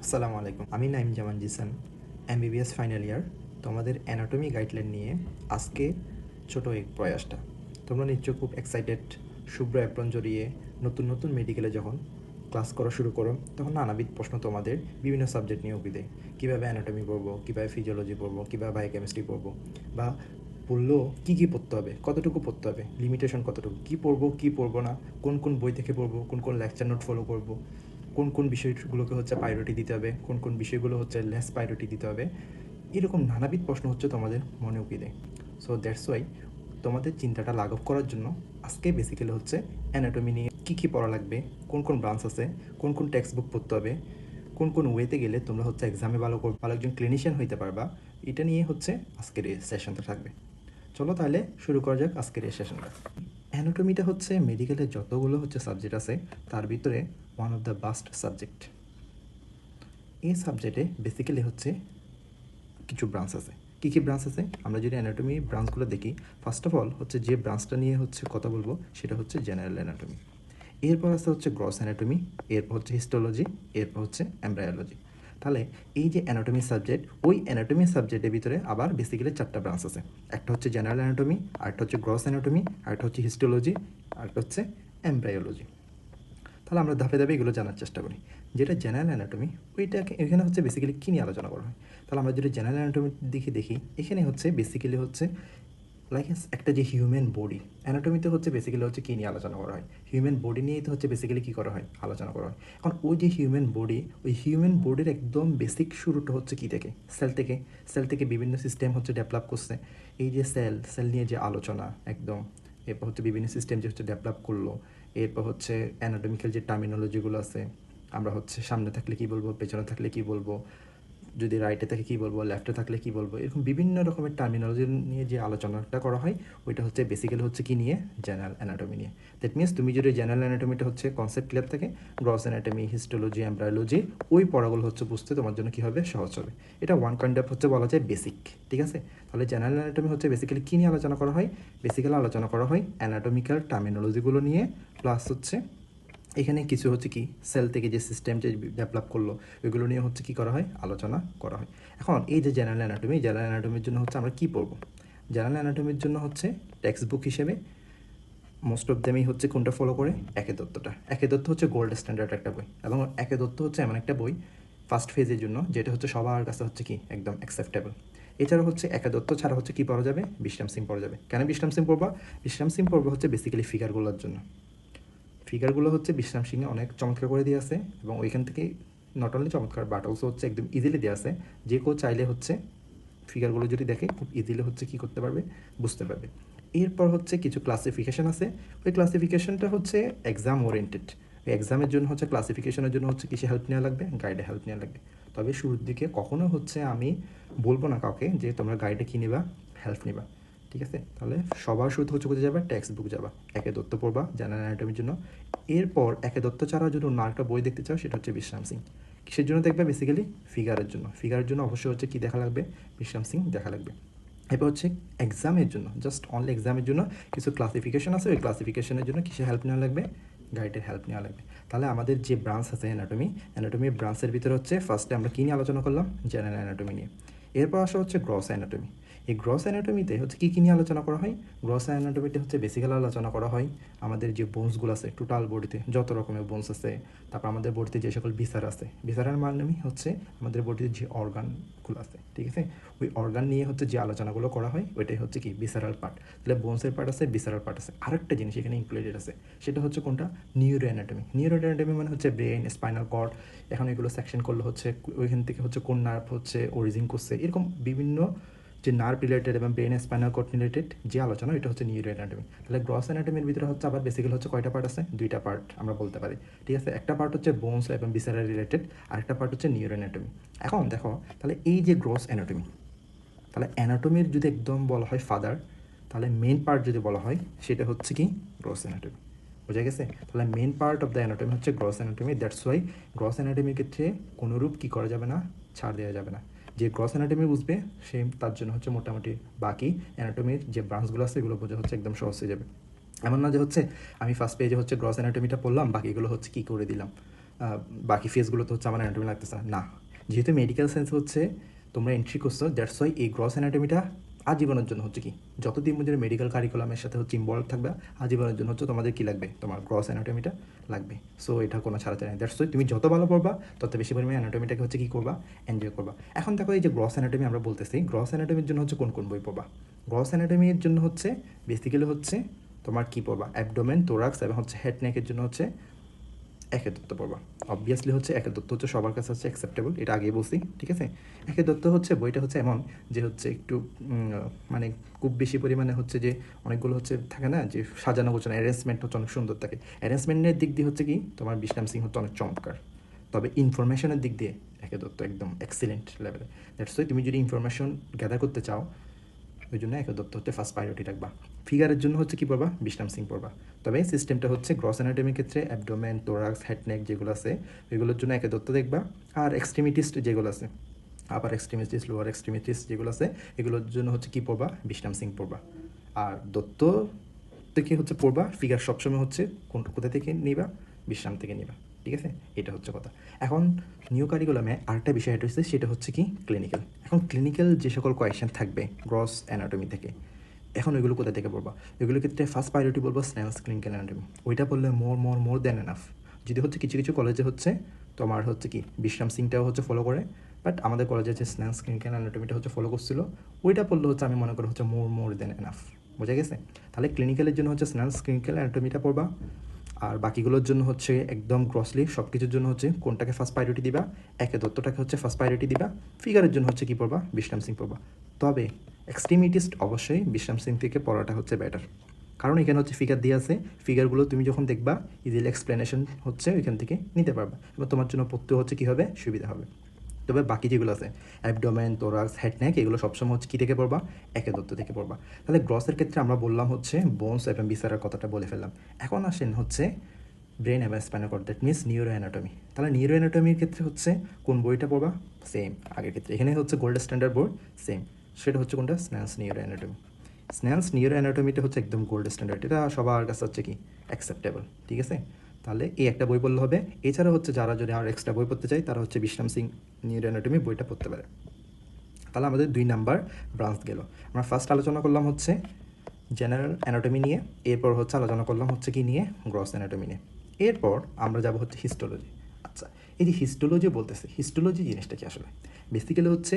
আসসালামু আলাইকুম, আমি নাইম জামান জিসান, এমবিবিএস ফাইনাল ইয়ার। তোমাদের অ্যানাটমি গাইডলাইন নিয়ে আজকে ছোট এক প্রয়াসটা। তোমরা নিশ্চয় খুব এক্সাইটেড। শুভ্র অ্যাপ্রন জড়িয়ে নতুন নতুন মেডিকেলে যখন ক্লাস করা শুরু করো, তখন নানাবিধ প্রশ্ন তোমাদের বিভিন্ন সাবজেক্ট নিয়ে উঠে দেয়। কীভাবে অ্যানাটমি পড়বো, কীভাবে ফিজিওলজি পড়বো, কীভাবে বায়োকেমিস্ট্রি পড়বো, বা পড়লেও কী কী পড়তে হবে, কতটুকু পড়তে হবে, লিমিটেশন কতটুকু, কী পড়বো কী পড়বো না, কোন কোন বই থেকে পড়বো, কোন কোন লেকচার নোট ফলো করবো, কোন কোন বিষয়গুলোকে হচ্ছে প্রায়োরিটি দিতে হবে, কোন কোন বিষয়গুলো হচ্ছে লেস প্রায়োরিটি দিতে হবে। এরকম নানাবিধ প্রশ্ন হচ্ছে তোমাদের মনে উকি দেয়। সো দ্যাটস ওয়াই তোমাদের চিন্তাটা লাঘব করার জন্য আজকে বেসিক্যালি হচ্ছে অ্যানাটমি নিয়ে কী কী পড়া লাগবে, কোন কোন ব্রাঞ্চ আছে, কোন কোন টেক্সট বুক পড়তে হবে, কোন কোন ওয়েতে গেলে তোমরা হচ্ছে এক্সামে ভালো একজন ক্লিনিশিয়ান হইতে পারবা, এটা নিয়ে হচ্ছে আজকের এই সেশনটা থাকবে। চলো তাহলে শুরু করা যাক আজকের এই সেশনটা। অ্যানাটমিটা হচ্ছে মেডিকেলের যতগুলো হচ্ছে সাবজেক্ট আছে তার ভিতরে one of the best subject. এই সাবজেক্টে বেসিক্যালি হচ্ছে কিছু ব্রাঞ্চ আছে। কী কী ব্রাঞ্চ আছে আমরা যদি অ্যানাটমি ব্রাঞ্চগুলো দেখি, ফার্স্ট অফ অল হচ্ছে যে ব্রাঞ্চটা নিয়ে হচ্ছে কথা বলবো সেটা হচ্ছে জেনারেল অ্যানাটমি। এরপর আছে হচ্ছে গ্রস অ্যানাটমি, এরপর হচ্ছে হিস্টোলজি, এরপর হচ্ছে এমব্রায়োলজি। তাহলে এই যে অ্যানাটমি সাবজেক্ট, ওই অ্যানাটমি সাবজেক্টের ভিতরে আবার বেসিক্যালি চারটা ব্রাঞ্চ আছে। একটা হচ্ছে জেনারেল অ্যানাটমি, আরেকটা হচ্ছে গ্রস অ্যানাটমি, আরেকটা হচ্ছে হিস্টোলজি, আরেকটা হচ্ছে এমব্রায়োলজি। তাহলে আমরা ধাপে ধাপে এগুলো জানার চেষ্টা করি। যেটা জেনারেল অ্যানাটমি, ওইটাকে এখানে হচ্ছে বেসিক্যালি কী নিয়ে আলোচনা করা হয়। তাহলে আমরা যদি জেনারেল অ্যানাটমির দিকে দেখি, এখানে হচ্ছে বেসিক্যালি হচ্ছে লাইক একটা যে হিউম্যান বডি, অ্যানাটমিতে হচ্ছে বেসিক্যালি হচ্ছে কী নিয়ে আলোচনা করা হয়, হিউম্যান বডি নিয়েই তো হচ্ছে বেসিক্যালি কী করা হয়, আলোচনা করা হয়। এখন ওই যে হিউম্যান বডি, ওই হিউম্যান বডির একদম বেসিক শুরুটা হচ্ছে কী থেকে, সেল থেকে বিভিন্ন সিস্টেম হচ্ছে ডেভেলপ করছে। এই যে সেল নিয়ে যে আলোচনা একদম, এরপর হচ্ছে বিভিন্ন সিস্টেম যে হচ্ছে ডেভেলপ করলো, এরপর হচ্ছে অ্যানাটমিক্যাল যে টার্মিনোলজিগুলো আছে, আমরা হচ্ছে সামনে থাকলে কী বলবো, পেছনে থাকলে কী বলবো, যদি রাইটে থাকে কী বলবো, লেফটে থাকলে কী বলবো, এরকম বিভিন্ন রকমের টার্মিনোলজি নিয়ে যে আলোচনাটা করা হয়, ওইটা হচ্ছে বেসিক্যালি হচ্ছে কী নিয়ে, জেনারেল অ্যানাটমি নিয়ে। দ্যাট মিনস তুমি যদি জেনারেল অ্যানাটমিটা হচ্ছে কনসেপ্ট ক্লিয়ার থাকে, গ্রস অ্যানাটমি, হিস্টোলজি, এমব্রায়োলজি, ওই পড়াগুলো হচ্ছে বুঝতে তোমার জন্য কী হবে, সহজ হবে। এটা ওয়ান কাইন্ড অফ হচ্ছে বলা যায় বেসিক, ঠিক আছে। তাহলে জেনারেল অ্যানাটমি হচ্ছে বেসিক্যালি কী নিয়ে আলোচনা করা হয়, বেসিক্যালি আলোচনা করা হয় অ্যানাটমিক্যাল টার্মিনোলজিগুলো নিয়ে, প্লাস হচ্ছে এখানে কিছু হচ্ছে কি সেল থেকে যে সিস্টেম যে ডেভেলপ করলো, ওইগুলো নিয়ে হচ্ছে কী করা হয়, আলোচনা করা হয়। এখন এই যে জেনারেল অ্যানাটমির জন্য হচ্ছে আমরা কী পড়বো, জেনারেল অ্যানাটমির জন্য হচ্ছে টেক্সট বুক হিসেবে মোস্ট অফ দেমই হচ্ছে কোনটা ফলো করে, একে দত্তটা। একে দত্ত হচ্ছে গোল্ড স্ট্যান্ডার্ড একটা বই, এবং একে দত্ত হচ্ছে এমন একটা বই ফার্স্ট ফেজের জন্য যেটা হচ্ছে সবার কাছে হচ্ছে কি একদম অ্যাকসেপ্টেবল। এছাড়া হচ্ছে একে দত্ত ছাড়া হচ্ছে কী পড়া যাবে, বিশ্রাম সিং পড়া যাবে। কেন বিশ্রাম সিং পড়বা, বিশ্রাম সিং পড়বা হচ্ছে বেসিক্যালি ফিগারগুলোর জন্য। ফিগারগুলো হচ্ছে বিশ্রাম সিংয়ে অনেক চমৎকার করে দিয়ে আছে, এবং ওইখান থেকে নট অনলি চমৎকার বাট অলসো হচ্ছে একদম ইজিলি দেওয়া আছে। যে কেউ চাইলে হচ্ছে ফিগারগুলো যদি দেখে খুব ইজিলি হচ্ছে কী করতে পারবে, বুঝতে পারবে। এরপর হচ্ছে কিছু ক্লাসিফিকেশান আছে, ওই ক্লাসিফিকেশনটা হচ্ছে এক্সাম ওরিয়েন্টেড। ওই এক্সামের জন্য হচ্ছে ক্লাসিফিকেশনের জন্য হচ্ছে কিসে হেল্প নেওয়া লাগবে, গাইডে হেল্প নেওয়া লাগবে। তবে শুরুর দিকে কখনো হচ্ছে আমি বলবো না কাউকে যে তোমরা গাইডে কী নেবা, হেল্প নেবা, ঠিক আছে। তাহলে সবার শুরুতে হচ্ছে কোথায় যাবে, টেক্সট বুক যাবা, একে দত্ত পড়বা জেনারেল অ্যানাটমির জন্য। এরপর একে দত্ত ছাড়া যদি অন্য আরেকটা বই দেখতে চাও, সেটা হচ্ছে বিশ্রাম সিং। কিসের জন্য দেখবে, বেসিক্যালি ফিগারের জন্য অবশ্যই হচ্ছে কী দেখা লাগবে, বিশ্রাম সিং দেখা লাগবে। এরপর হচ্ছে এক্সামের জন্য, জাস্ট অনলি এক্সামের জন্য কিছু ক্লাসিফিকেশন আছে, ওই ক্লাসিফিকেশনের জন্য কিসে হেল্প নেওয়া লাগবে, গাইডের হেল্প নেওয়া লাগবে। তাহলে আমাদের যে ব্রাঞ্চ আছে অ্যানাটমির ব্রাঞ্চের ভিতরে হচ্ছে ফার্স্টে আমরা কী নিয়ে আলোচনা করলাম, জেনারেল অ্যানাটমি নিয়ে। এরপর আসা হচ্ছে গ্রস অ্যানাটমি। এই গ্রস অ্যানাটমিতে হচ্ছে কী নিয়ে আলোচনা করা হয়, গ্রস অ্যানাটমিতে হচ্ছে বেসিক্যালি আলোচনা করা হয় আমাদের যে বোনসগুলো আছে টোটাল বডিতে, যত রকমের বোনস আছে, তারপর আমাদের বডিতে যে সকল বিচার আছে, বিচারের মানে হচ্ছে আমাদের বডিতে যে অর্গানগুলো আছে, ঠিক আছে, ওই অর্গান নিয়ে হচ্ছে যে আলোচনাগুলো করা হয়, ওইটাই হচ্ছে কি ভিসারাল পার্ট। তাহলে বোনসের পার্ট আছে, ভিসারাল পার্ট আছে, আরেকটা জিনিস এখানে ইনক্লুডেড আছে, সেটা হচ্ছে কোনটা, নিউরো অ্যানাটমি মানে হচ্ছে ব্রেন, স্পাইনাল কর্ড, এখন এগুলো সেকশন করলে হচ্ছে ওইখান থেকে হচ্ছে কোন নার্ভ হচ্ছে অরিজিন করছে, এরকম বিভিন্ন যে নার্ভ রিলেটেড এবং ব্রেন স্পাইনাল কর্ড রিলেটেড যে আলোচনা, এটা হচ্ছে নিউরো অ্যানাটমি। তাহলে গ্রস অ্যানাটমির ভিতরে হচ্ছে আবার বেসিক্যালি হচ্ছে কয়টা পার্ট আছে, দুইটা পার্ট আমরা বলতে পারি, ঠিক আছে। একটা পার্ট হচ্ছে বোনস এবং ভিসারাল রিলেটেড, আরেকটা পার্ট হচ্ছে নিউরো অ্যানাটমি। এখন দেখো তাহলে এই যে গ্রস অ্যানাটমি, তাহলে অ্যানাটমির যদি একদম বলা হয় ফাদার, তাহলে মেন পার্ট যদি বলা হয় সেটা হচ্ছে কি, গ্রস অ্যানাটমি। বোঝা গেছে। তাহলে main part of the anatomy হচ্ছে gross anatomy. That's why gross অ্যানাটমির ক্ষেত্রে কোনোরূপ কী করা যাবে না, ছাড় দেওয়া যাবে না। যে গ্রস অ্যানাটমি বুঝবে সে তার জন্য হচ্ছে মোটামুটি বাকি অ্যানাটমির যে ব্রাঞ্চগুলো আছে এগুলো বোঝা হচ্ছে একদম সহজ হয়ে যাবে। এমন না যে হচ্ছে আমি ফার্স্ট পেজে হচ্ছে গ্রস অ্যানাটমিটা পড়লাম, বাকিগুলো হচ্ছে কী করে দিলাম, বাকি ফেজগুলো তো হচ্ছে আমার অ্যানাটমি লাগতেছে না। যেহেতু মেডিকেল সায়েন্স হচ্ছে তোমরা এন্ট্রি করছো, দ্যাটস ওয়াই এই গ্রস অ্যানাটমিটা আজীবনের জন্য হচ্ছে কি, যতদিন পর্যন্ত মেডিকেল কারিকুলামের সাথে হচ্ছে ইনভলভ থাকবে, আজীবনের জন্য হচ্ছে তোমাদের কী লাগবে, তোমার গ্রস অ্যানাটমিটা লাগবে। সো এটা কোনো ছাড়াতে নেই। দ্যাটস ওয়াই তুমি যত ভালো পড়বা তত বেশি পরিমাণে অ্যানাটমিটাকে হচ্ছে কী করবা, এনজয় করবা। এখন দেখো এই যে গ্রস অ্যানাটমি আমরা বলতেছি, গ্রস অ্যানাটমির জন্য হচ্ছে কোন কোন বই পড়বা। গ্রস অ্যানাটমির জন্য হচ্ছে বেসিক্যালি হচ্ছে তোমার কী পড়বা, অ্যাবডোমেন, তোরাক্স এবং হচ্ছে হেড নেকের জন্য হচ্ছে একের দত্ত পড়বা। অবভিয়াসলি হচ্ছে একের দত্ত হচ্ছে সবার কাছে হচ্ছে অ্যাকসেপ্টেবল, এটা আগেই বলছি, ঠিক আছে। একের দত্ত হচ্ছে বইটা হচ্ছে এমন যে হচ্ছে একটু মানে খুব বেশি পরিমাণে হচ্ছে যে অনেকগুলো হচ্ছে থাকে না যে সাজানো গোছানো, অ্যারেঞ্জমেন্ট হচ্ছে অনেক সুন্দর থাকে। অ্যারেঞ্জমেন্টের দিক দিয়ে হচ্ছে কি তোমার বিশ্রাম সিং হচ্ছে অনেক চমৎকার, তবে ইনফরমেশনের দিক দিয়ে একে দত্ত একদম এক্সিলেন্ট লেভেলে। দ্যাটস ওয়াই তুমি যদি ইনফরমেশন গ্যাদার করতে চাও, ওই জন্য একে দত্ত হচ্ছে ফার্স্ট প্রায়োরিটি রাখবা। ফিগারের জন্য হচ্ছে কী পড়বা, বিশ্রাম সিং পড়বা। তবে সিস্টেমটা হচ্ছে গ্রস অ্যানাটমির ক্ষেত্রে অ্যাবডোমেন, তোরাক্স, হেডনেক যেগুলো আছে ওইগুলোর জন্য একে দত্ত দেখবা। আর এক্সট্রিমিটিস্ট যেগুলো আছে, আপার এক্সট্রিমিটিস, লোয়ার এক্সট্রিমিটিস যেগুলো আছে এগুলোর জন্য হচ্ছে কী পড়বা, বিশ্রাম সিং পড়বা। আর দত্ত থেকে হচ্ছে পড়বা, ফিগার সবসময় হচ্ছে কোথা থেকে নিবা, বিশ্রাম থেকে নিবা, ঠিক আছে। এটা হচ্ছে কথা। এখন নিউ কারিকুলামে আরেকটা বিষয় এটা হচ্ছে, সেটা হচ্ছে কি ক্লিনিক্যাল। এখন ক্লিনিক্যাল যে সকল কোয়েশ্চেন থাকবে গ্রস অ্যানাটমি থেকে, এখন ওইগুলো কোথা থেকে পড়বা, এগুলোর ক্ষেত্রে ফার্স্ট প্রায়োরিটি বলবো স্নেলস ক্লিনিক্যাল অ্যানাটমি। ওইটা পড়লে মোর দ্যান এনাফ। যদি হচ্ছে কিছু কিছু কলেজে হচ্ছে তোমার হচ্ছে কি বিশ্রাম সিংটাও হচ্ছে ফলো করে, বাট আমাদের কলেজে যে স্নেলস ক্লিনিক্যাল অ্যানাটমিটা হচ্ছে ফলো করছিল, ওইটা পড়লে হচ্ছে আমি মনে করি হচ্ছে মোর দ্যান এনাফ। বোঝা গেছে? তাহলে ক্লিনিক্যালের জন্য হচ্ছে স্নেলস ক্লিনিক্যাল অ্যানাটমিটা পড়বা। আর বাকিগুলোর জন্য হচ্ছে একদম গ্রসলি সব কিছুর জন্য হচ্ছে কোনটাকে ফার্স্ট প্রায়োরিটি দিবা, একে দত্তটাকে হচ্ছে ফার্স্ট প্রায়োরিটি দিবা। ফিগারের জন্য হচ্ছে কী পড়বা, বিশ্রাম সিং পড়বা। তবে এক্সট্রিমিটিস্ট অবশ্যই বিশ্রাম সিং থেকে পড়াটা হচ্ছে বেটার, কারণ এখানে হচ্ছে ফিগার দিয়ে আছে, ফিগারগুলো তুমি যখন দেখবা ইজিলি এক্সপ্লেনেশন হচ্ছে ওইখান থেকে নিতে পারবা এবং তোমার জন্য পড়তে হচ্ছে কী হবে, সুবিধা হবে। তবে বাকি যেগুলো আছে অ্যাবডোমেন, তোরাক্স, হেড নেক, এগুলো সবসময় হচ্ছে কী থেকে পড়বা, একে দত্ত থেকে পড়বা। তাহলে গ্রসের ক্ষেত্রে আমরা বললাম হচ্ছে বোনস এবং বিসারের কথাটা বলে ফেললাম। এখন আসেন হচ্ছে ব্রেন এবং spinal cord, that means neuroanatomy. তাহলে নিউরো অ্যানাটমির ক্ষেত্রে হচ্ছে কোন বইটা পড়বা, সেম আগের ক্ষেত্রে। এখানে হচ্ছে গোল্ড স্ট্যান্ডার্ড বোর্ড সেম, সেটা হচ্ছে কোনটা, স্নেলস নিউরো অ্যানাটমি। স্নেলস নিউরো অ্যানাটমিটা হচ্ছে একদম গোল্ড স্ট্যান্ডার্ড, এটা সবার কাছে হচ্ছে কি অ্যাকসেপ্টেবল, ঠিক আছে। তাহলে এই একটা বই পড়লে হবে। এছাড়া হচ্ছে যারা যদি আর এক্সট্রা বই পড়তে চাই তারা হচ্ছে বিশ্রাম সিং নিউরো অ্যানাটমি বইটা পড়তে পারে। তাহলে আমাদের 2 নাম্বার ব্রাঞ্চ গেল। আমরা ফার্স্ট আলোচনা করলাম হচ্ছে জেনারেল অ্যানাটমি নিয়ে, এরপর হচ্ছে আলোচনা করলাম হচ্ছে কি নিয়ে, গ্রস অ্যানাটমি নিয়ে। এরপর আমরা যাব হচ্ছে হিস্টোলজি। আচ্ছা, এই যে হিস্টোলজি বলতেছে, হিস্টোলজি জিনিসটা কি আসলে, বেসিক্যালি হচ্ছে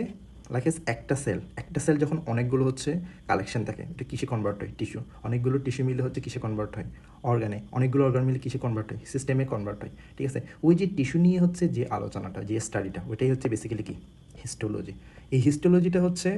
লাইক একটা সেল যখন অনেকগুলো হচ্ছে কালেকশন থাকে, এটা কিসে কনভার্ট হয়, টিস্যু। অনেকগুলো টিস্যু মিলে হচ্ছে কিসে কনভার্ট হয়, অর্গানে। অনেকগুলো অর্গান মিলে কিসে কনভার্ট হয়, সিস্টেমে কনভার্ট হয়, ঠিক আছে। ওই যে টিস্যু নিয়ে হচ্ছে যে আলোচনাটা, যে স্টাডিটা, ওইটাই হচ্ছে বেসিক্যালি কি হিস্টোলজি। এই হিস্টোলজিটা হচ্ছে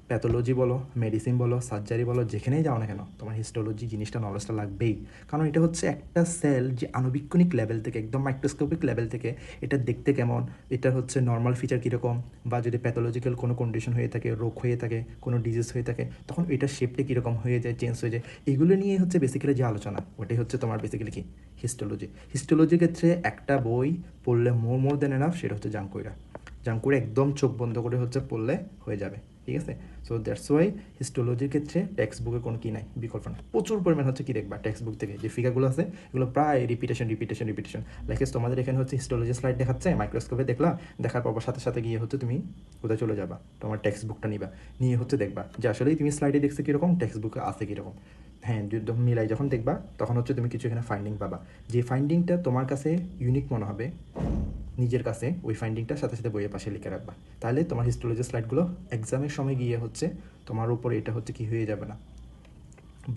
প্যাথোলজি বলো, মেডিসিন বলো, সার্জারি বলো, যেখানেই যাও না কেন তোমার হিস্টোলজি জিনিসটা নলেজটা লাগবেই। কারণ এটা হচ্ছে একটা সেল যে আণুবীক্ষণিক লেভেল থেকে, একদম মাইক্রোস্কোপিক লেভেল থেকে এটা দেখতে কেমন, এটা হচ্ছে নর্মাল ফিচার কীরকম, বা যদি প্যাথোলজিক্যাল কোনো কন্ডিশন হয়ে থাকে, রোগ হয়ে থাকে, কোনো ডিজিজ হয়ে থাকে, তখন এটার শেপটা কীরকম হয়ে যায়, চেঞ্জ হয়ে যায়, এগুলো নিয়ে হচ্ছে বেসিক্যালি যে আলোচনা, ওটাই হচ্ছে তোমার বেসিক্যালি কি হিস্টোলজি। হিস্টোলজির ক্ষেত্রে একটা বই পড়লে মোর দেন এনাফ, সেটা হচ্ছে জাঙ্কুইরা একদম চোখ বন্ধ করে হচ্ছে পড়লে হয়ে যাবে, ঠিক আছে। সো দ্যাটস ওয়াই হিস্টোলজির ক্ষেত্রে টেক্সট বুকে কোনো কী নাই, বিকল্প না। প্রচুর পরিমাণ হচ্ছে কী দেখবা টেক্সট বুক থেকে যে ফিগারগুলো আছে এগুলো প্রায় রিপিটেশন লাইক তোমাদের এখানে হচ্ছে হিস্টোলজি স্লাইড দেখাচ্ছে, মাইক্রোস্কোপে দেখলা, দেখার পর সাথে সাথে গিয়ে হচ্ছে তুমি কোথায় চলে যাবা, তোমার টেক্সট বুকটা নিবা, নিয়ে হচ্ছে দেখবা যে আসলেই তুমি স্লাইডে দেখছো কীরকম, টেক্সট বুকে আছে কীরকম। হ্যাঁ, যখন মিলাই যখন দেখবা তখন হচ্ছে তুমি কিছু এখানে ফাইন্ডিং পাবা, যে ফাইন্ডিংটা তোমার কাছে ইউনিক মনে হবে নিজের কাছে, ওই ফাইন্ডিংটা সাথে সাথে বইয়ের পাশে লিখে রাখবা। তাহলে তোমার হিস্টোলজি স্লাইডগুলো এক্সামের সময় গিয়ে হচ্ছে তোমার উপর এটা হচ্ছে কি হয়ে যাবে না,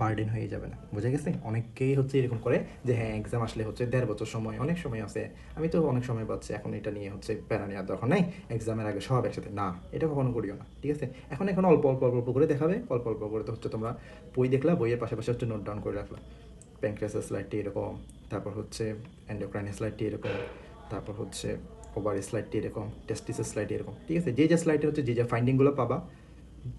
বার্ডেন হয়ে যাবে না। বোঝা গেছে? অনেকেই হচ্ছে এরকম করে যে হ্যাঁ এক্সাম আসলে হচ্ছে 1.5 বছর সময়, অনেক সময় আছে, আমি তো অনেক সময় পাচ্ছি, এখন এটা নিয়ে হচ্ছে প্যারা নেওয়ার দরকার নাই, এক্সামের আগে সব একসাথে না, এটা কখনো করিও না, ঠিক আছে। এখন অল্প অল্প অল্প অল্প করে দেখাবে, অল্প অল্প করে তো হচ্ছে তোমরা বই দেখলা, বইয়ের পাশাপাশি হচ্ছে নোট ডাউন করে রাখলা, প্যানক্রিয়াসের স্লাইডটি এরকম, তারপর হচ্ছে এন্ডোক্রাইনের স্লাইডটি এরকম, তারপর হচ্ছে ওভার স্লাইডটি এরকম, টেস্টিসের স্লাইডটি এরকম, ঠিক আছে। যে স্লাইডে হচ্ছে যে ফাইন্ডিংগুলো পাবা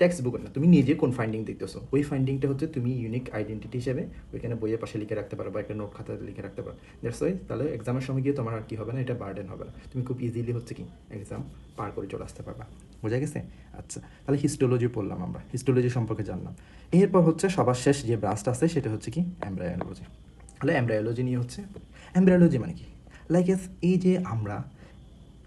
টেক্সট বুকে না, তুমি নিজে কোন ফাইন্ডিং দেখতেছো, ওই ফাইন্ডিংটা হচ্ছে তুমি ইউনিক আইডেন্টিটি হিসেবে ওইখানে বইয়ের পাশে লিখে রাখতে পারো বা একটা নোট খাতাতে লিখে রাখতে পারো। দ্যাটস ওয়াই তাহলে এক্সামের সময় গিয়ে তোমার আর কি হবে না, এটা বার্ডেন হবে না, তুমি খুব ইজিলি হচ্ছে কি এক্সাম পার করে চলে আসতে পারবা। বোঝা গেছে? আচ্ছা, তাহলে হিস্টোলজি পড়লাম, আমরা হিস্টোলজি সম্পর্কে জানলাম। এরপর হচ্ছে সবার শেষ যে ব্রাঞ্চটা আছে সেটা হচ্ছে কি এমব্রায়োলজি। তাহলে এমব্রায়োলজি নিয়ে হচ্ছে, এমব্রায়োলজি মানে কি, লাইক এস এই যে আমরা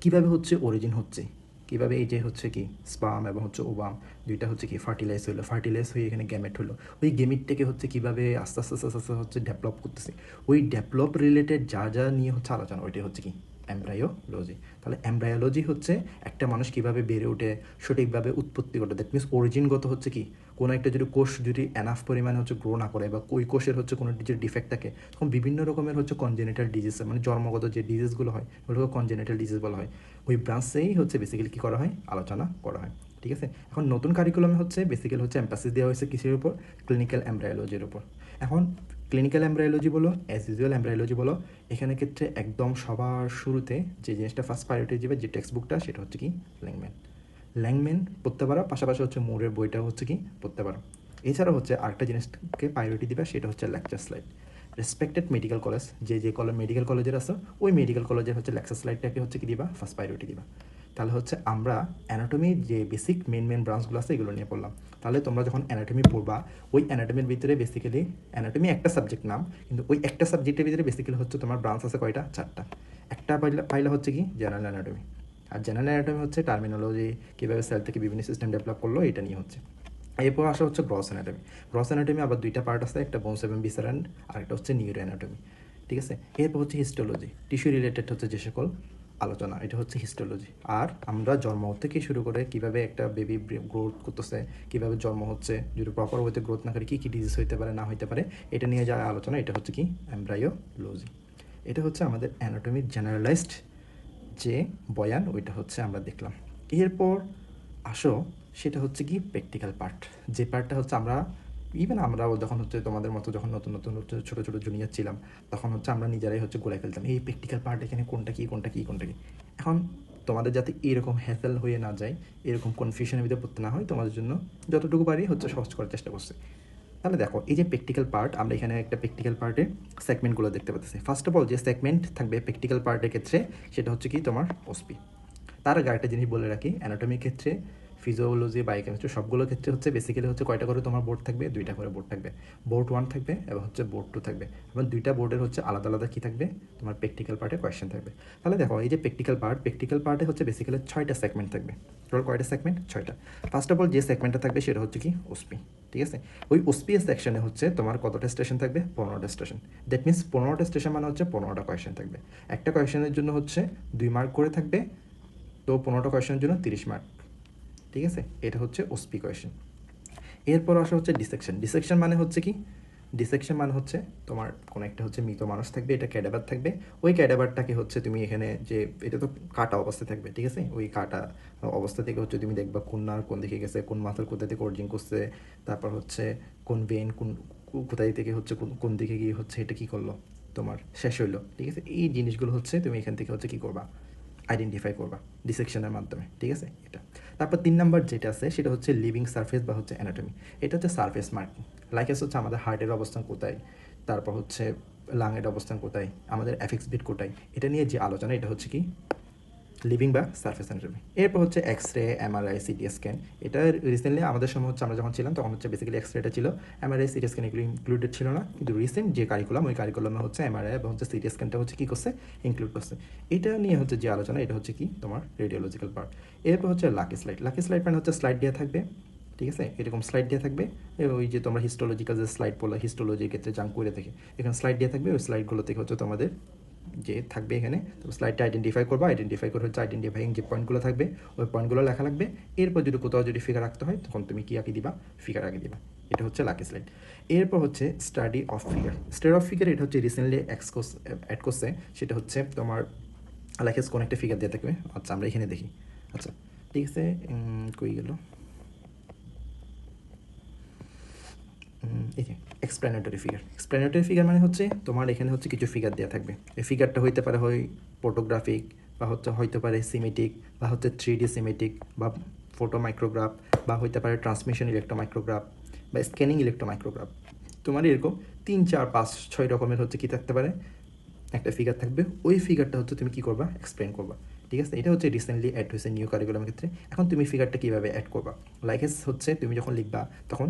কীভাবে হচ্ছে অরিজিন হচ্ছে, কীভাবে এই যে হচ্ছে কি স্পাম এবং হচ্ছে ওবাম দুইটা হচ্ছে কি ফার্টিলাইজ হয়ে এখানে গ্যামেট হলো, ওই গ্যামেটটাকে হচ্ছে কীভাবে আস্তে আস্তে আস্তে আস্তে হচ্ছে ডেভেলপ করতেছে, ওই ডেভেলপ রিলেটেড যা যা নিয়ে হচ্ছে আলোচনা, ওইটাই হচ্ছে কি এমব্রায়োলজি। তাহলে এমব্রায়োলজি হচ্ছে একটা মানুষ কীভাবে বেড়ে ওঠে, সঠিকভাবে উৎপত্তি ঘটে, দ্যাট মিনস অরিজিনগত হচ্ছে কি কোনো একটা যদি কোষ যদি এনাফ পরিমাণে হচ্ছে গ্রো না করে বা ওই কোষের হচ্ছে কোনো যদি ডিফেক্ট থাকে, তখন বিভিন্ন রকমের হচ্ছে কনজেনিটাল ডিজিজ, মানে জন্মগত যে ডিজিজগুলো হয় ওগুলোকে কনজেনিটাল ডিজিজ বলা হয়। ওই ব্রাঞ্চেই হচ্ছে বেসিক্যালি কী করা হয়, আলোচনা করা হয়। ঠিক আছে, এখন নতুন কারিকুলামে হচ্ছে বেসিক্যালি হচ্ছে এমফাসিস দেওয়া হয়েছে কিসের উপর, ক্লিনিক্যাল এমব্রায়োলজির উপর। এখন ক্লিনিক্যাল এমব্রায়োলজি বলো, অ্যাজ ইউজুয়াল এমব্রায়োলজি বলো, এখানে ক্ষেত্রে একদম সবার শুরুতে যে জিনিসটা ফার্স্ট প্রায়োরিটি দিবে, যে টেক্সট বুকটা, সেটা হচ্ছে কি ল্যাংম্যান পড়তে পারো, পাশাপাশি হচ্ছে মোরের বইটাও হচ্ছে কি পড়তে পারো। এছাড়া হচ্ছে আরেকটা জিনিসকে প্রায়োরিটি দিবে, সেটা হচ্ছে lecture slide. Respected medical college, যে মেডিকেল কলেজের আছে, ওই মেডিকেল কলেজের হচ্ছে লেকচার স্লাইডটাকে হচ্ছে কি দিবা, ফার্স্ট প্রায়োরিটি দিবা। তাহলে হচ্ছে আমরা অ্যানাটমি যে বেসিক মেন ব্রাঞ্চগুলো আছে এগুলো নিয়ে পড়লাম। তাহলে তোমরা যখন অ্যানাটমি পড়বা, ওই অ্যানাটমির ভিতরে বেসিক্যালি অ্যানাটমি একটা সাবজেক্ট নাম, কিন্তু ওই একটা সাবজেক্টের ভিতরে বেসিক্যালি হচ্ছে তোমার ব্রাঞ্চ আছে কয়টা, 4টা। একটা পাইলে হচ্ছে কি জেনারেল অ্যানাটমি, আর জেনারেল অ্যানাটমি হচ্ছে টার্মিনোলজি, কীভাবে সেল থেকে বিভিন্ন সিস্টেম ডেভেলপ করলো, এটা নিয়ে হচ্ছে। এরপর আসা হচ্ছে গ্রস অ্যানাটমি। গ্রস অ্যানাটমি আবার দুইটা পার্ট আছে, একটা বোনস এবং ভিসারাল, আর একটা হচ্ছে নিউরো অ্যানাটমি। ঠিক আছে, এরপর হচ্ছে হিস্টোলজি, টিস্যু রিলেটেড হচ্ছে যে সকল আলোচনা, এটা হচ্ছে হিস্টোলজি। আর আমরা জন্ম থেকে শুরু করে কীভাবে একটা বেবি গ্রোথ করতেছে, কীভাবে জন্ম হচ্ছে, যদি প্রপার ওয়েতে গ্রোথ না করে কী কী ডিজিজ হইতে পারে না হইতে পারে, এটা নিয়ে যা আলোচনা, এটা হচ্ছে কি এমব্রায়োলজি। এটা হচ্ছে আমাদের অ্যানাটমির জেনারেলাইজড যে বয়ান, ওইটা হচ্ছে আমরা দেখলাম। এরপর আসো সেটা হচ্ছে কি প্র্যাকটিক্যাল পার্ট, যে পার্টটা হচ্ছে আমরা আমরাও যখন হচ্ছে তোমাদের মতো যখন নতুন নতুন হচ্ছে ছোটো ছোটো জুনিয়র ছিলাম, তখন হচ্ছে আমরা নিজেরাই হচ্ছে গোলায় ফেলতাম এই প্র্যাকটিক্যাল পার্ট, এখানে কোনটা কী কোনটা কী কোনটা কী। এখন তোমাদের যাতে এরকম হ্যাসেল হয়ে না যায়, এরকম কনফিউশনের ভিতরে পড়তে না হয়, তোমাদের জন্য যতটুকু পারি হচ্ছে সহজ করার চেষ্টা করছি। তাহলে দেখো এই যে প্র্যাকটিক্যাল পার্ট, আমরা এখানে একটা প্র্যাকটিক্যাল পার্টের সেগমেন্টগুলো দেখতে পাচ্ছি। ফার্স্ট অফ অল যে সেগমেন্ট থাকবে প্র্যাকটিক্যাল পার্টের ক্ষেত্রে, সেটা হচ্ছে কি তোমার ওসপি। তার আগে একটা জিনিস বলে রাখি, অ্যানাটমির ক্ষেত্রে, ফিজিওলজি, বায়োকেমিস্ট্রি সবগুলোর ক্ষেত্রে হচ্ছে বেসিক্যালি হচ্ছে কয়টা করে তোমার বোর্ড থাকবে, দুইটা করে বোর্ড থাকবে। বোর্ড 1 থাকবে এবং হচ্ছে বোর্ড 2 থাকবে, এবং দুইটা বোর্ডের হচ্ছে আলাদা আলাদা কী থাকবে, তোমার প্র্যাকটিক্যাল পার্টে কোয়েশ্চেন থাকবে। তাহলে দেখো এই যে প্র্যাকটিক্যাল পার্টে হচ্ছে বেসিক্যালি 6টা সেগমেন্ট থাকবে। টোটাল কয়টা সেগমেন্ট, 6টা। ফার্স্ট অফ অল যে সেগমেন্টটা থাকবে সেটা হচ্ছে কি ওসপি। ঠিক আছে, ওই ওসপি সেকশনে হচ্ছে তোমার কতটা স্টেশন থাকবে, 15টা স্টেশন। দ্যাট মিনস 15টা স্টেশন মানে হচ্ছে 15টা কোয়েশ্চেন থাকবে। একটা কোয়েশ্চেনের জন্য হচ্ছে 2 মার্ক করে থাকবে, তো 15টা কোয়েশ্চেনের জন্য 30 মার্ক। ঠিক আছে, এটা হচ্ছে ওসপি কোয়েশ্চেন। এরপর আসা হচ্ছে ডিসেকশন মানে হচ্ছে কি, ডিসেকশন মানে হচ্ছে তোমার কোনো একটা হচ্ছে মৃত মানুষ থাকবে, এটা ক্যাডাভার থাকবে, ওই ক্যাডাভারটাকে হচ্ছে তুমি এখানে যে এটা তো কাটা অবস্থায় থাকবে। ঠিক আছে, ওই কাটা অবস্থা থেকে হচ্ছে তুমি দেখবা কোন নার্ভ কোন দিকে গেছে, কোন মাথার কোথা থেকে অরিজিন করছে, তারপর হচ্ছে কোন ভেন কোথায় থেকে হচ্ছে কোন দিকে গিয়ে হচ্ছে এটা কী করলো, তোমার শেষ হইলো। ঠিক আছে, এই জিনিসগুলো হচ্ছে তুমি এখান থেকে হচ্ছে কী করবা, আইডেন্টিফাই করবা ডিসেকশনের মাধ্যমে। ঠিক আছে, এটা। তারপর 3 নাম্বার যেটা আছে সেটা হচ্ছে লিভিং সারফেস বা হচ্ছে অ্যানাটমি। এটা হচ্ছে সারফেস মার্কিং, লাইক হচ্ছে আমাদের হার্টের অবস্থান কোথায়, তারপর হচ্ছে লাংয়ের অবস্থান কোথায়, আমাদের এফেক্স বিট কোথায়, এটা নিয়ে যে আলোচনা, এটা হচ্ছে কি লিভিং বা সারফেস অ্যানাটমি। এরপর হচ্ছে এক্সরে, এমআরআই, সিটি স্ক্যান। এটা রিসেন্টলি আমাদের সময় হচ্ছে আমরা যখন ছিলাম তখন হচ্ছে বেসিক্যালি এক্সরেটা ছিল, এমআরআই, সিটি স্ক্যান এগুলো ইনক্লুডেড ছিল না, কিন্তু রিসেন্ট যে কারিকুলাম, ওই কারিকুলামে হচ্ছে এমআরআই এবং হচ্ছে সিটি স্ক্যানটা হচ্ছে কী করছে, ইনক্লুড করছে। এটা নিয়ে হচ্ছে যে আলোচনা, এটা হচ্ছে কি তোমার রেডিওলজিক্যাল পার্ট। এরপর হচ্ছে লাকি স্লাইড মানে হচ্ছে স্লাইড দেওয়া থাকবে। ঠিক আছে, এরকম স্লাইড দেওয়া থাকবে, ওই যে তোমরা হিস্টোলজিক্যাল যে স্লাইড পড়লা, হিস্টোলজির ক্ষেত্রে জাঙ্ক করে থাকে, এখানে স্লাইড দেওয়া থাকবে, ওই স্লাইডগুলো থেকে হচ্ছে তোমাদের যে থাকবে এখানে, তো স্লাইডটা আইডেন্টিফাই করবা, আইডেন্টিফাই করে হচ্ছে আইডেন্টিফাইং যে পয়েন্টগুলো থাকবে, ওই পয়েন্টগুলো লেখা লাগবে। এরপর যদি কোথাও যদি ফিগার রাখতে হয় তখন তুমি কি আঁকি দিবা, ফিগার আঁকি দিবা। এটা হচ্ছে লাকি স্লাইড। এরপর হচ্ছে স্টাডি অফ ফিগার, এটা হচ্ছে রিসেন্টলি অ্যাড করছে, সেটা হচ্ছে তোমার লাইকেস কোন একটা ফিগার দিয়ে থাকবে। আচ্ছা, আমরা এখানে দেখি। আচ্ছা, ঠিক আছে, কই গেল, এই যে এক্সপ্ল্যানেটরি ফিগার মানে হচ্ছে তোমার এখানে হচ্ছে কিছু ফিগার দেওয়া থাকবে। এই ফিগারটা হইতে পারে হয় ফটোগ্রাফিক, বা হইতে পারে সিমেটিক, বা হচ্ছে 3D সিমেটিক, বা ফটো মাইক্রোগ্রাফ, বা হইতে পারে ট্রান্সমিশন ইলেকট্রোমাইক্রোগ্রাফ, বা স্ক্যানিং ইলেকট্রোমাইক্রোগ্রাফ। তোমার এরকম 3, 4, 5, 6 রকমের হচ্ছে কী থাকতে পারে, একটা ফিগার থাকবে। ওই ফিগারটা হচ্ছে তুমি কী করবা, এক্সপ্লেন করবা। ঠিক আছে, এটা হচ্ছে রিসেন্টলি অ্যাড হয়েছে নিউ কারিকুলামের ক্ষেত্রে। এখন তুমি ফিগারটা কীভাবে অ্যাড করবা, লাইক হচ্ছে তুমি যখন লিখবা তখন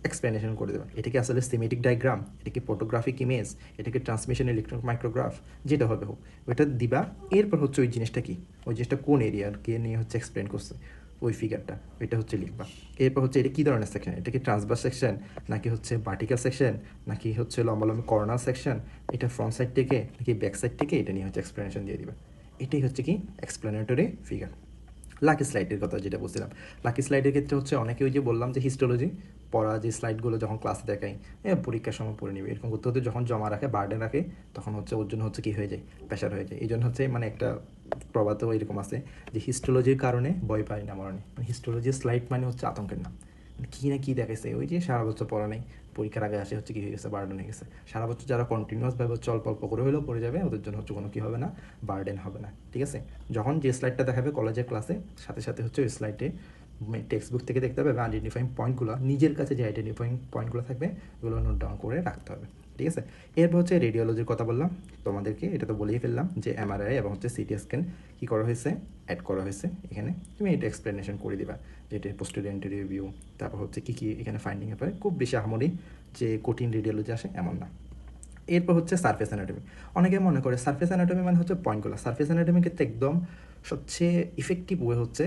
এক্সপ্লেনেশন করে দেবে এটা কি আসলে সিমেটিক ডায়াগ্রাম, এটা কি ফটোগ্রাফিক ইমেজ, এটা কি ট্রান্সমিশন ইলেকট্রন মাইক্রোগ্রাফ, যেটা হবে হোক ওইটা দিবা। এরপর হচ্ছে ওই জিনিসটা কি, ওই জিনিসটা কোন এরিয়ার কে নিয়ে হচ্ছে এক্সপ্লেন করছে ওই ফিগারটা, ওইটা হচ্ছে লিখবা। এরপর হচ্ছে এটা কী ধরনের সেকশন, এটা কি ট্রান্সভার্স সেকশন নাকি হচ্ছে ভার্টিক্যাল সেকশন নাকি হচ্ছে লম্বালম্বি কর্নার সেকশন, এটা ফ্রন্ট সাইড থেকে নাকি ব্যাক সাইড থেকে, এটা নিয়ে হচ্ছে এক্সপ্লেনেশন দিয়ে দিবা। এটাই হচ্ছে কি এক্সপ্লেনেটরি ফিগার। লাকি স্লাইডের কথা যেটা বলছিলাম, লাকি স্লাইডের ক্ষেত্রে হচ্ছে অনেকে ওই যে বললাম যে হিস্টোলজি পড়া যে স্লাইডগুলো যখন ক্লাসে দেখাই পরীক্ষার সময় পড়ে নিবে এরকম করতে হতে যখন জমা রাখে বার্ডেন রাখে তখন হচ্ছে ওর জন্য হচ্ছে কী হয়ে যায়, প্রেশার হয়ে যায়। এই জন্য হচ্ছে মানে একটা প্রবাদ এরকম আছে যে হিস্টোলজির কারণে ভয় পায় না মরণে, মানে হিস্টোলজির স্লাইড মানে হচ্ছে আতঙ্কের নাম। কী না কী দেখাইছে ওই যে সারা বছর পড়া নেই, পরীক্ষার আগে আসে হচ্ছে কী হয়ে গেছে, বার্ডেন হয়ে গেছে। সারা বছর যারা কন্টিনিউয়াসভাবে হচ্ছে অল্প অল্প করে হলেও পড়ে যাবে ওদের জন্য হচ্ছে কোনো কী হবে না, বার্ডেন হবে না। ঠিক আছে, যখন যে স্লাইডটা দেখাবে কলেজের ক্লাসে সাথে সাথে হচ্ছে ওই স্লাইডে টেক্সট বুক থেকে দেখতে হবে বা আইডেন্টিফাইং পয়েন্টগুলো নিজের কাছে যে আইডেন্টিফাইং পয়েন্টগুলো থাকবে ওগুলো নোট ডাউন করে রাখতে হবে। ঠিক আছে, এরপর হচ্ছে রেডিওলজির কথা বললাম তোমাদেরকে, এটা তো বলেই ফেললাম যে এমআরআই এবং হচ্ছে সিটি স্ক্যান কী করা হয়েছে, অ্যাড করা হয়েছে এখানে। তুমি এটা এক্সপ্লেনেশন করে দিবা যে এটা পোস্টেরিয়র অ্যান্টেরিয়র ভিউ, তারপর হচ্ছে কী কী এখানে ফাইন্ডিং এর পরে, খুব বেশি আহামরি যে কঠিন রেডিওলজি আসে এমন না। এরপর হচ্ছে সারফেস অ্যানাটমি। অনেকে মনে করে সারফেস অ্যানাটমি মানে হচ্ছে পয়েন্টগুলো। সারফেস অ্যানাটমির ক্ষেত্রে একদম সবচেয়ে ইফেক্টিভ ওয়ে হচ্ছে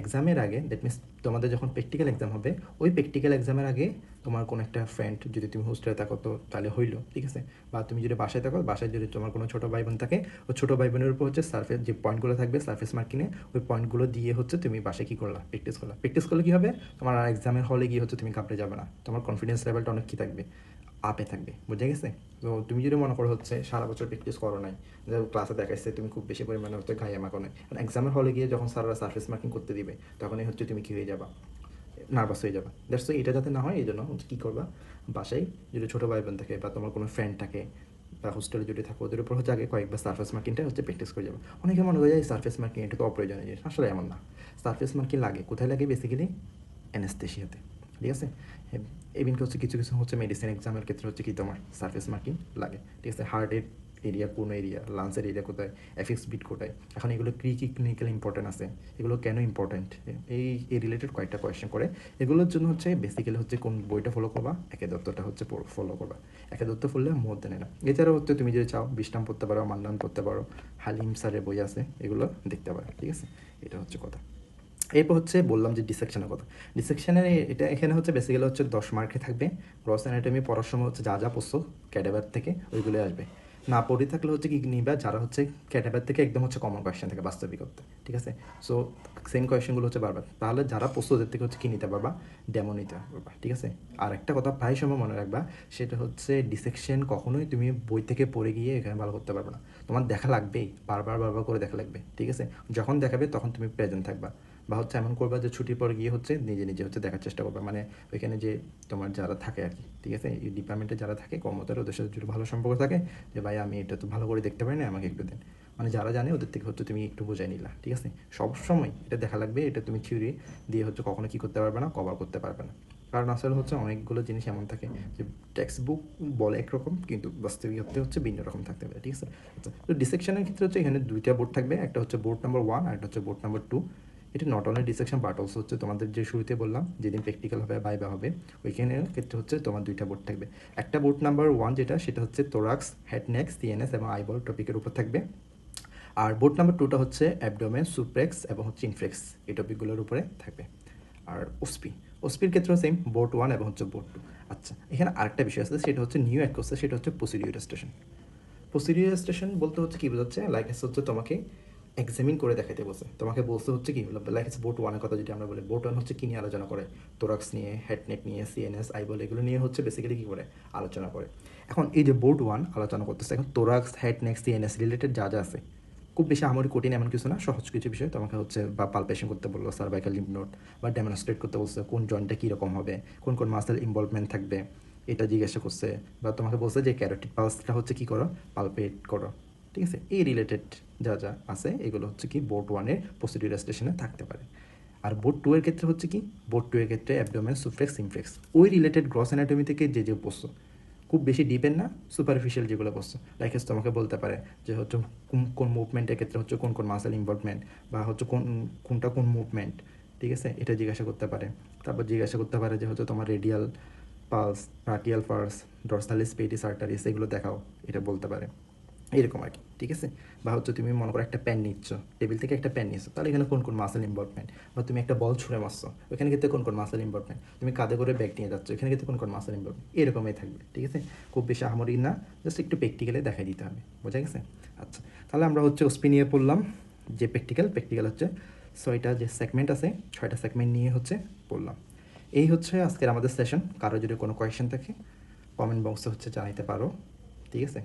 এক্সামের আগে, দ্যাট মিনস তোমাদের যখন প্র্যাকটিক্যাল এক্সাম হবে ওই প্র্যাকটিক্যাল এক্সামের আগে তোমার কোনো একটা ফ্রেন্ড, যদি তুমি হোস্টেলে থাকো তো তাহলে হইলো, ঠিক আছে, বা তুমি যদি বাসায় থাকো, বাসায় যদি তোমার কোনো ছোটো ভাই বোন থাকে ওই ছোটো ভাই বোনের উপর হচ্ছে সারফেস যে পয়েন্টগুলো থাকবে সারফেস মার্কিংয়ে ওই পয়েন্টগুলো দিয়ে হচ্ছে তুমি বাসায় কী করলা, প্র্যাকটিস করলা। প্র্যাকটিস করলে কী হবে, তোমার আর এক্সামের হলে গিয়ে হচ্ছে তুমি ঘাবড়ে যাবে না, তোমার কনফিডেন্স লেভেলটা অনেক কী থাকবে, আপে থাকবে। বুঝে গেছে? তো তুমি যদি মনে করো হচ্ছে সারা বছর প্র্যাকটিস করো নাই, যে ক্লাসে দেখাইছে তুমি খুব বেশি পরিমাণে হচ্ছে গায়ে মাখো নাই, কারণ এক্সামের হলে গিয়ে যখন স্যাররা সার্ফেস মার্কিং করতে দিবে তখনই হচ্ছে তুমি কী হয়ে যাবা, নার্ভাস হয়ে যাবা। দ্যাটস এটা যাতে না হয় এই জন্য কী করবা, বাসায় যদি ছোটো ভাই বোন থাকে বা তোমার কোনো ফ্রেন্ড থাকে বা হোস্টেলে যদি থাকো ওদের উপর হচ্ছে আগে কয়েকবার সার্ফেস মার্কিংটা হচ্ছে প্র্যাকটিস করে যাবে। অনেকে মনে করে যায় সার্ফেস মার্কিং এটা তো অপ্রয়োজনীয় জিনিস, আসলে এমন না। সার্ফেস মার্কিং লাগে কোথায় লাগে, বেসিক্যালি অ্যানেস্থেশিয়াতে। ঠিক আছে, এমনকি হচ্ছে কিছু কিছু হচ্ছে মেডিসিন এক্সামের ক্ষেত্রে হচ্ছে কি তোমার সার্ফেস মার্কিং লাগে। ঠিক আছে, হার্টের এরিয়া কোন এরিয়া, লাংসের এরিয়া কোথায়, এফএক্স বিট কোথায়, এখন এগুলো কী কী ক্লিনিক্যাল ইম্পর্টেন্ট আছে, এগুলো কেন ইম্পর্টেন্ট, এই রিলেটেড কয়েকটা কোয়েশ্চেন করে। এগুলোর জন্য হচ্ছে বেসিক্যালি হচ্ছে কোন বইটা ফলো করবা, একে দত্তটা হচ্ছে ফলো করবা, একে দত্ত ফুললে মোর দেন না। এছাড়াও হচ্ছে তুমি যদি চাও বিষ্টাম পড়তে পারো, মান্নান পড়তে পারো, হালিম স্যারের বই আছে এগুলো দেখতে পারো। ঠিক আছে, এটা হচ্ছে কথা। এরপর হচ্ছে বললাম যে ডিসেকশনের কথা। ডিসেকশনের এটা এখানে হচ্ছে বেসিক্যালি হচ্ছে 10 মার্কে থাকবে। গ্রস অ্যানাটমি পড়ার সময় হচ্ছে যা যা পড়ছো ক্যাডাভার থেকে ওইগুলো আসবে। না পড়ে থাকলে হচ্ছে কি নিবা, যারা হচ্ছে ক্যাডাভার থেকে একদম হচ্ছে কমন কোয়েশ্চেন থাকে বাস্তবিকতা। ঠিক আছে, সো সেম কোয়েশ্চেনগুলো হচ্ছে বারবার, তাহলে যারা পড়ছো ওদের থেকে হচ্ছে কি নিতে পারবা, ডেমো নিতে পারবা। ঠিক আছে, আর একটা কথা প্রায় সময় মনে রাখবা, সেটা হচ্ছে ডিসেকশন কখনোই তুমি বই থেকে পড়ে গিয়ে এখানে ভালো করতে পারবে না, তোমার দেখা লাগবেই, বারবার বারবার করে দেখা লাগবে। ঠিক আছে, যখন দেখাবে তখন তুমি প্রেজেন্ট থাকবা, বা হচ্ছে এমন করবা যে ছুটির পর গিয়ে হচ্ছে নিজে নিজে হচ্ছে দেখার চেষ্টা করবা, মানে ওইখানে যে তোমার যারা থাকে আর কি, ঠিক আছে, এই ডিপার্টমেন্টে যারা থাকে কর্মচারী ওদের সাথে যদি ভালো সম্পর্ক থাকে যে ভাই আমি এটা তো ভালো করে দেখতে পারি না, আমাকে একটু দেন, মানে যারা জানে ওদের থেকে হচ্ছে তুমি একটু বোঝাই নিলা। ঠিক আছে, সবসময় এটা দেখা লাগবে, এটা তুমি থিওরি দিয়ে হচ্ছে কখনো কী করতে পারবে না, কভার করতে পারবে না। কারণ আসলে হচ্ছে অনেকগুলো জিনিস এমন থাকে যে টেক্সট বুক বলে একরকম কিন্তু বাস্তবিকতা হচ্ছে ভিন্ন রকম থাকতে পারে। ঠিক আছে, তো ডিসেকশনের ক্ষেত্রে হচ্ছে এখানে দুইটা বোর্ড থাকবে, একটা হচ্ছে বোর্ড নাম্বার 1 আর একটা হচ্ছে বোর্ড নাম্বার 2। এটা not only dissection but also হচ্ছে তোমাদের যে শুরুতে বললাম যেদিন প্র্যাকটিক্যাল হবে বাইবা হবে ওইখানের ক্ষেত্রে হচ্ছে তোমার দুইটা বোর্ড থাকবে। একটা বোর্ড নাম্বার 1 যেটা সেটা হচ্ছে তোরাক্স, হেড নেক, সিএনএস এবং আইবল টপিকের উপর থাকবে। আর বোর্ড নাম্বার 2টা হচ্ছে অ্যাবডোমেন, সুপ্রেক্স এবং হচ্ছে ইনফ্লেক্স, এই টপিকগুলোর উপরে থাকবে। আর ওসপির ক্ষেত্রেও সেম, বোর্ড 1 এবং হচ্ছে বোর্ড 2। আচ্ছা, এখানে আরেকটা বিষয় আছে, সেটা হচ্ছে নিউ অ্যাড করছে, সেটা হচ্ছে প্রসিডিউর স্টেশন। প্রসিডিউর স্টেশন বলতে হচ্ছে কী বোঝাচ্ছে, লাইক হচ্ছে তোমাকে এক্সামিন করে দেখাতে বলছে, তোমাকে বলতে হচ্ছে কি লাইক বোর্ড 1-এর কথা যদি আমরা বলি, বোর্ড 1 হচ্ছে কী নিয়ে আলোচনা করে, তোরাক্স নিয়ে, হেডনেক নিয়ে, সিএনএস, আইবল এগুলো নিয়ে হচ্ছে বেসিক্যালি কী করে আলোচনা করে। এখন এই যে বোর্ড 1 আলোচনা করতেছে, এখন তোরাক্স, হেডনেক, সিএনএস রিলেটেড যা যা আছে খুব বেশি আমারই কঠিন এমন কিছু না, সহজ কিছু বিষয় তোমাকে হচ্ছে বা পালপেশন করতে বললো, সার্ভাইকাল লিম্ফ নোড, বা ডেমনস্ট্রেট করতে বলছে কোন জয়েন্টটা কীরকম হবে, কোন কোন মাসেল ইনভলভমেন্ট থাকবে, এটা জিজ্ঞাসা করছে, বা তোমাকে বলছে যে ক্যারোটিড পালসটা হচ্ছে কী করো, পালপেট করো। ঠিক আছে, এই রিলেটেড যা যা আছে এগুলো হচ্ছে কি বোর্ড 1-এর প্রসিডিউর স্টেশনে থাকতে পারে। আর বোর্ড 2-এর ক্ষেত্রে হচ্ছে কি, বোর্ড 2-এর ক্ষেত্রে অ্যাবডোমেন, সুফ্লেক্স, ইনফ্লেক্স, ওই রিলেটেড গ্রস অ্যানাটমি থেকে যে যে পড়ছো, খুব বেশি ডিপেন্ড না, সুপারফিশিয়াল যেগুলো পড়ছো, লাইক তোমাকে বলতে পারে যে হচ্ছে কোন কোন মুভমেন্টের ক্ষেত্রে হচ্ছে কোন কোন মাসেল ইনভলভমেন্ট, বা হচ্ছে কোনটা কোন মুভমেন্ট। ঠিক আছে, এটা জিজ্ঞাসা করতে পারে। তারপর জিজ্ঞাসা করতে পারে যে হচ্ছে তোমার radial pulse, radial pulse, dorsalis pedis arteries এগুলো দেখাও, এটা বলতে পারে এরকম আর কি, ঠিক আছে। বা হচ্ছে তুমি মনে করো একটা প্যান নিচ্ছ, টেবিল থেকে একটা প্যান নিচ্ছ, তাহলে এখানে কোন কোন মাসেল ইম্পর্টেন্ট, বা তুমি একটা বল ছুঁড়ে মারছো, ওখানে কিন্তু কোন কোন মাসেল ইম্পর্টেন্ট, তুমি কাঁধে করে ব্যাগ নিয়ে যাচ্ছ, এখানে কিন্তু কোন কোন মাসেল ইম্পর্টেন্ট, এরকমই থাকবে, ঠিক আছে। খুব বেশি আহামরি না, জাস্ট একটু প্র্যাকটিক্যালে দেখাই দিতে হবে, বোঝা গেছে। আচ্ছা, তাহলে আমরা হচ্ছে ওসপি নিয়ে পড়লাম, যে প্র্যাকটিক্যাল হচ্ছে 6টা যে সেগমেন্ট আছে, 6টা সেগমেন্ট নিয়ে হচ্ছে পড়লাম। এই হচ্ছে আজকের আমাদের সেশন। কারো যদি কোনো কোয়েশ্চেন থাকে কমেন্ট বক্সে হচ্ছে জানাইতে পারো, ঠিক আছে।